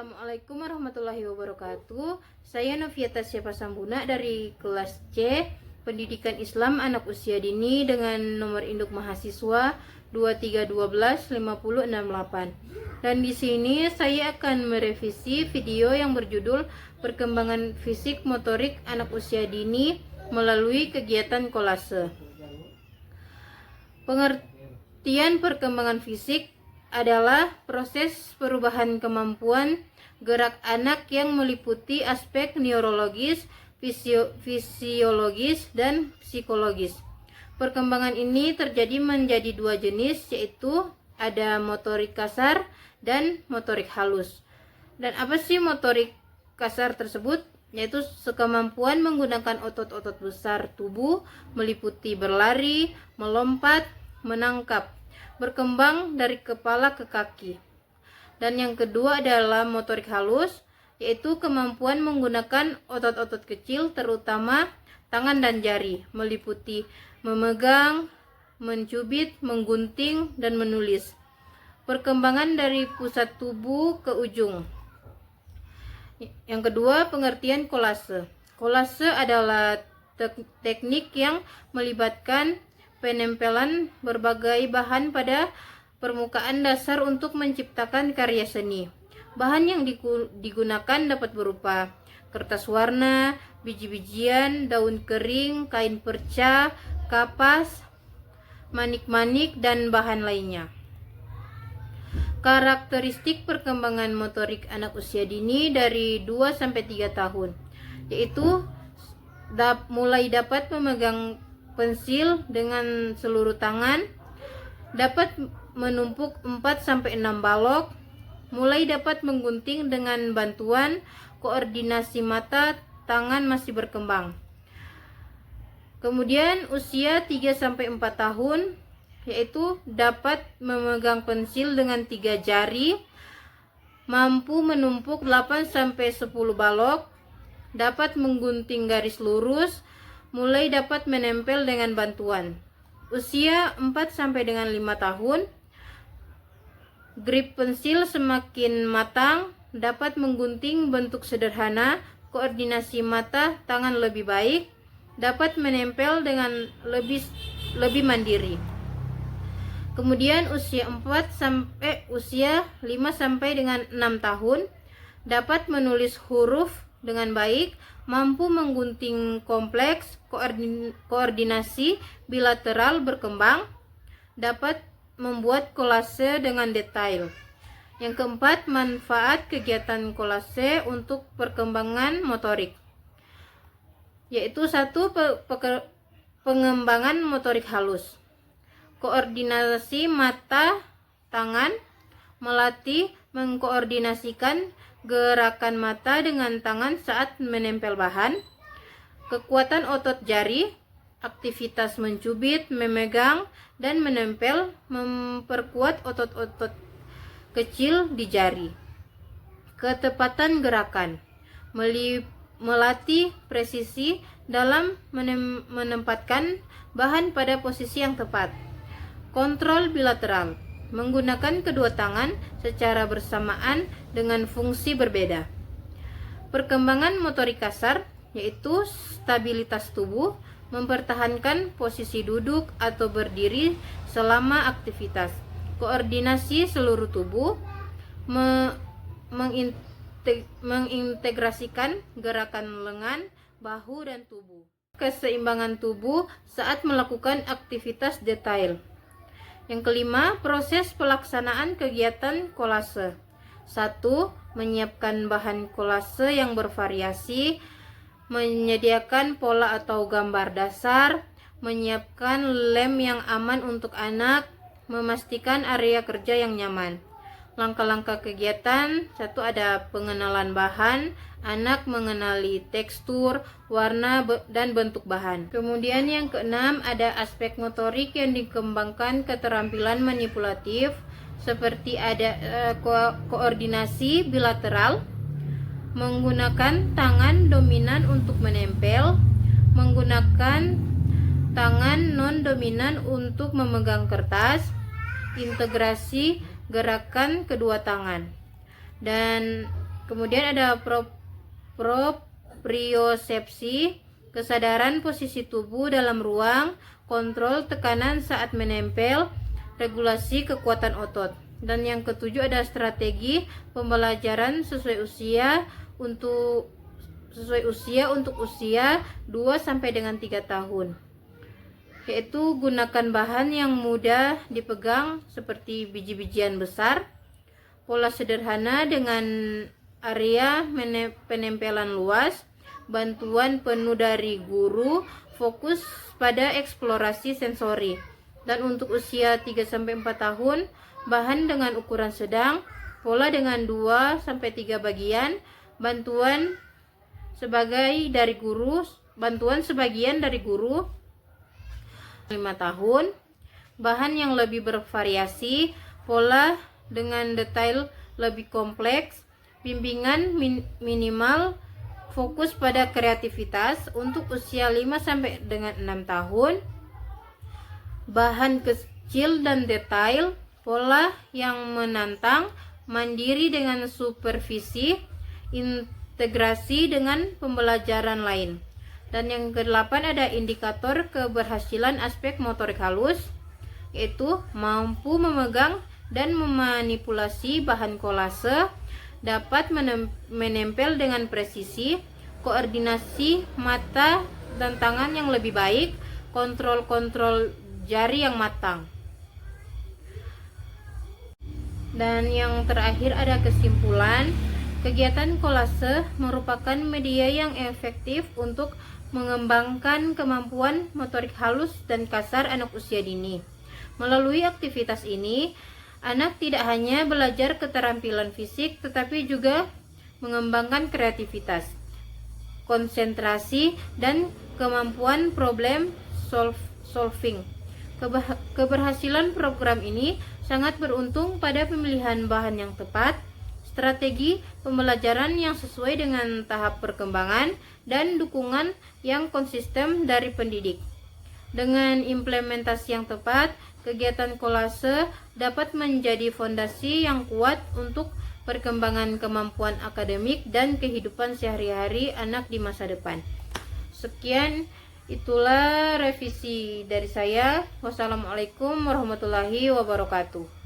Assalamualaikum warahmatullahi wabarakatuh. Saya Novia Tasya Pasambuna dari kelas C Pendidikan Islam Anak Usia Dini dengan nomor induk mahasiswa 23125068. Dan di sini saya akan merevisi video yang berjudul Perkembangan Fisik Motorik Anak Usia Dini melalui kegiatan kolase. Pengertian perkembangan fisik adalah proses perubahan kemampuan gerak anak yang meliputi aspek neurologis, fisiologis, dan psikologis. Perkembangan ini terjadi menjadi dua jenis, yaitu ada motorik kasar dan motorik halus. Dan apa sih motorik kasar tersebut? Yaitu kemampuan menggunakan otot-otot besar tubuh meliputi berlari, melompat, menangkap, berkembang dari kepala ke kaki. Dan yang kedua adalah motorik halus, yaitu kemampuan menggunakan otot-otot kecil terutama tangan dan jari, meliputi memegang, mencubit, menggunting, dan menulis. Perkembangan dari pusat tubuh ke ujung. Yang kedua, pengertian kolase. Kolase adalah teknik yang melibatkan penempelan berbagai bahan pada permukaan dasar untuk menciptakan karya seni. Bahan yang digunakan dapat berupa kertas warna, biji-bijian, daun kering, kain perca, kapas, manik-manik, dan bahan lainnya. Karakteristik perkembangan motorik anak usia dini dari 2-3 tahun, yaitu mulai dapat memegang pensil dengan seluruh tangan, dapat menumpuk 4-6 balok, mulai dapat menggunting dengan bantuan, koordinasi mata, tangan masih berkembang. Kemudian usia 3-4 tahun, yaitu dapat memegang pensil dengan 3 jari, mampu menumpuk 8-10 balok, dapat menggunting garis lurus, mulai dapat menempel dengan bantuan. Usia 4-5 tahun, grip pensil semakin matang, dapat menggunting bentuk sederhana, koordinasi mata, tangan lebih baik, dapat menempel dengan lebih mandiri. Kemudian usia 5-6 tahun, dapat menulis huruf dengan baik, mampu menggunting kompleks, koordinasi bilateral berkembang, dapat membuat kolase dengan detail. Yang keempat, manfaat kegiatan kolase untuk perkembangan motorik, yaitu 1. Pengembangan motorik halus, koordinasi mata, tangan, melatih mengkoordinasikan gerakan mata dengan tangan saat menempel bahan, kekuatan otot jari, aktivitas mencubit, memegang, dan menempel, memperkuat otot-otot kecil di jari, ketepatan gerakan, melatih presisi dalam menempatkan bahan pada posisi yang tepat, kontrol bilateral, menggunakan kedua tangan secara bersamaan dengan fungsi berbeda. Perkembangan motorik kasar, yaitu stabilitas tubuh, mempertahankan posisi duduk atau berdiri selama aktivitas, koordinasi seluruh tubuh, mengintegrasikan gerakan lengan, bahu, dan tubuh, keseimbangan tubuh saat melakukan aktivitas detail. Yang kelima, proses pelaksanaan kegiatan kolase. 1. Menyiapkan bahan kolase yang bervariasi, menyediakan pola atau gambar dasar, menyiapkan lem yang aman untuk anak, memastikan area kerja yang nyaman. Langkah-langkah kegiatan: 1. Ada pengenalan bahan, anak mengenali tekstur, warna, dan bentuk bahan. Kemudian yang keenam, ada aspek motorik yang dikembangkan keterampilan manipulatif, seperti ada koordinasi bilateral, menggunakan tangan dominan untuk menempel, menggunakan tangan non-dominan untuk memegang kertas, integrasi gerakan kedua tangan. Dan Kemudian ada propriosepsi, kesadaran posisi tubuh dalam ruang, kontrol tekanan saat menempel, regulasi kekuatan otot. Dan yang ketujuh ada strategi pembelajaran sesuai usia untuk usia 2 sampai dengan 3 tahun. Yaitu gunakan bahan yang mudah dipegang seperti biji-bijian besar, pola sederhana dengan area penempelan luas, bantuan penuh dari guru, fokus pada eksplorasi sensori. Dan untuk usia 3 sampai 4 tahun, bahan dengan ukuran sedang, pola dengan 2 sampai 3 bagian, bantuan sebagian dari guru. 5 tahun, bahan yang lebih bervariasi, pola dengan detail lebih kompleks, bimbingan minimal, fokus pada kreativitas untuk usia 5 sampai dengan 6 tahun, bahan kecil dan detail, pola yang menantang, mandiri dengan supervisi, integrasi dengan pembelajaran lain. Dan yang ke-8 ada indikator keberhasilan aspek motorik halus, yaitu mampu memegang dan memanipulasi bahan kolase, dapat menempel dengan presisi, koordinasi mata dan tangan yang lebih baik, kontrol jari yang matang. Dan yang terakhir ada kesimpulan. Kegiatan kolase merupakan media yang efektif untuk mengembangkan kemampuan motorik halus dan kasar anak usia dini. Melalui aktivitas ini, anak tidak hanya belajar keterampilan fisik, tetapi juga mengembangkan kreativitas, konsentrasi, dan kemampuan problem solving. Keberhasilan program ini sangat beruntung pada pemilihan bahan yang tepat, strategi pembelajaran yang sesuai dengan tahap perkembangan, dan dukungan yang konsisten dari pendidik. Dengan implementasi yang tepat, kegiatan kolase dapat menjadi fondasi yang kuat untuk perkembangan kemampuan akademik dan kehidupan sehari-hari anak di masa depan. Sekian, itulah revisi dari saya. Wassalamualaikum warahmatullahi wabarakatuh.